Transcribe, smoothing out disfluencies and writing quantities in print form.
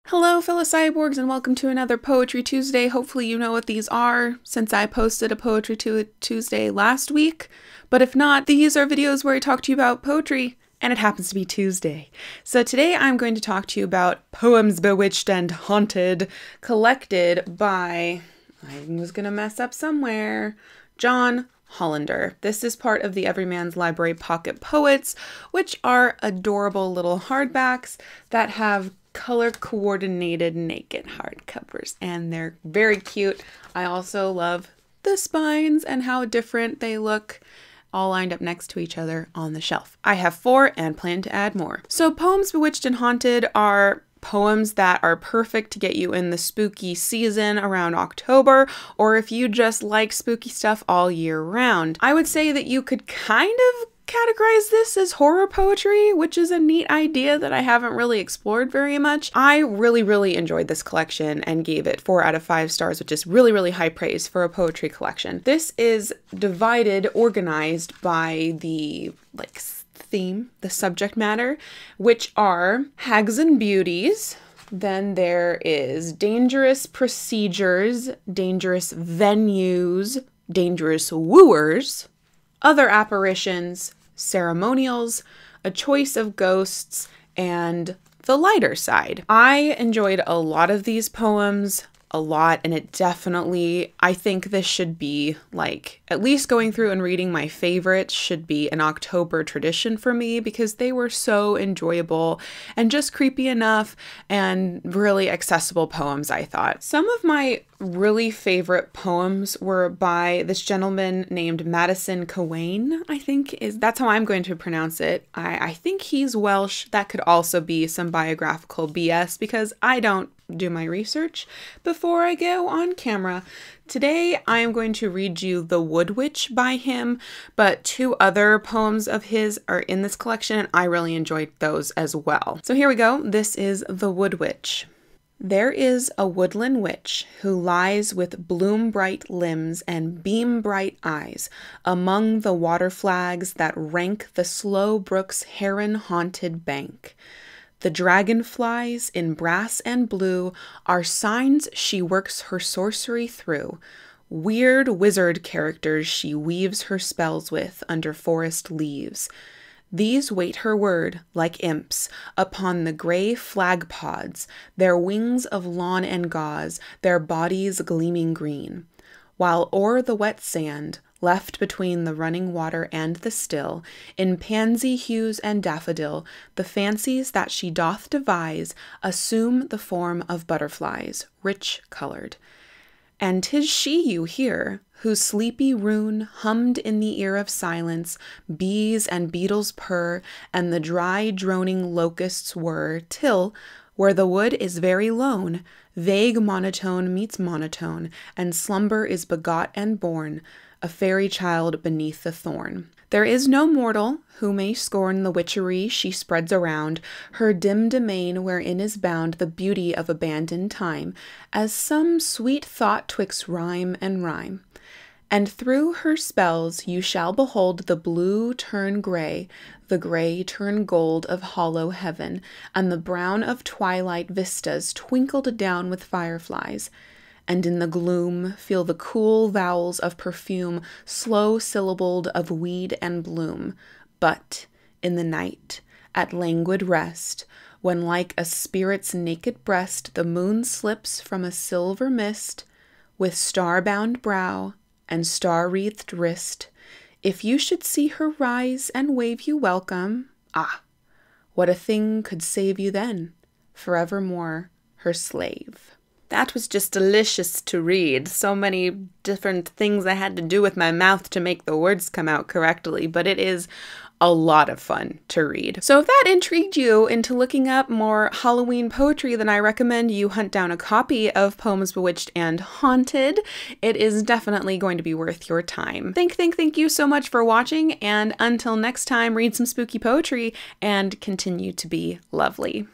Hello fellow cyborgs and welcome to another Poetry Tuesday. Hopefully you know what these are since I posted a Poetry Tuesday last week. But if not, these are videos where I talk to you about poetry and it happens to be Tuesday. So today I'm going to talk to you about Poems Bewitched and Haunted, collected by, I was gonna mess up somewhere, John Hollander. This is part of the Everyman's Library Pocket Poets, which are adorable little hardbacks that have color coordinated naked hardcovers, and they're very cute. I also love the spines and how different they look all lined up next to each other on the shelf. I have 4 and plan to add more. So Poems Bewitched and Haunted are poems that are perfect to get you in the spooky season around October, or if you just like spooky stuff all year round. I would say that you could kind of categorize this as horror poetry, which is a neat idea that I haven't really explored very much. I really enjoyed this collection and gave it 4 out of 5 stars, which is really high praise for a poetry collection. This is organized by the theme, the subject matter, which are hags and beauties. Then there is dangerous procedures, dangerous venues, dangerous wooers, other apparitions, ceremonials, a choice of ghosts, and the lighter side. I enjoyed a lot of these poems, and it definitely, I think this should be at least going through and reading my favorites should be an October tradition for me because they were so enjoyable and just creepy enough and really accessible poems, I thought. Some of my really favorite poems were by this gentleman named Madison Cawein, that's how I'm going to pronounce it. I think he's Welsh. That could also be some biographical BS because I don't do my research before I go on camera. Today I am going to read you The Wood Witch by him, but 2 other poems of his are in this collection and I really enjoyed those as well. So here we go. This is The Wood Witch. There is a woodland witch who lies with bloom-bright limbs and beam-bright eyes among the water flags that rank the slow brook's heron-haunted bank. The dragonflies in brass and blue are signs she works her sorcery through. Weird wizard characters she weaves her spells with under forest leaves. These wait her word, like imps, upon the gray flag pods, their wings of lawn and gauze, their bodies gleaming green. While o'er the wet sand, left between the running water and the still, in pansy hues and daffodil, the fancies that she doth devise assume the form of butterflies, rich-colored. And 'tis she you hear, whose sleepy rune hummed in the ear of silence, bees and beetles purr, and the dry droning locusts whir, till, where the wood is very lone, vague monotone meets monotone, and slumber is begot and born, a fairy child beneath the thorn. There is no mortal who may scorn the witchery she spreads around, her dim domain wherein is bound the beauty of abandoned time, as some sweet thought twixt rhyme and rhyme. And through her spells you shall behold the blue turn gray, the gray turn gold of hollow heaven, and the brown of twilight vistas twinkled down with fireflies. And in the gloom feel the cool vowels of perfume, slow syllabled of weed and bloom. But in the night, at languid rest, when like a spirit's naked breast the moon slips from a silver mist, with star-bound brow and star-wreathed wrist, if you should see her rise and wave you welcome, ah, what a thing could save you then, forevermore her slave. That was just delicious to read. So many different things I had to do with my mouth to make the words come out correctly, but it is a lot of fun to read. So if that intrigued you into looking up more Halloween poetry, then I recommend you hunt down a copy of Poems Bewitched and Haunted. It is definitely going to be worth your time. Thank you so much for watching, and until next time, read some spooky poetry and continue to be lovely.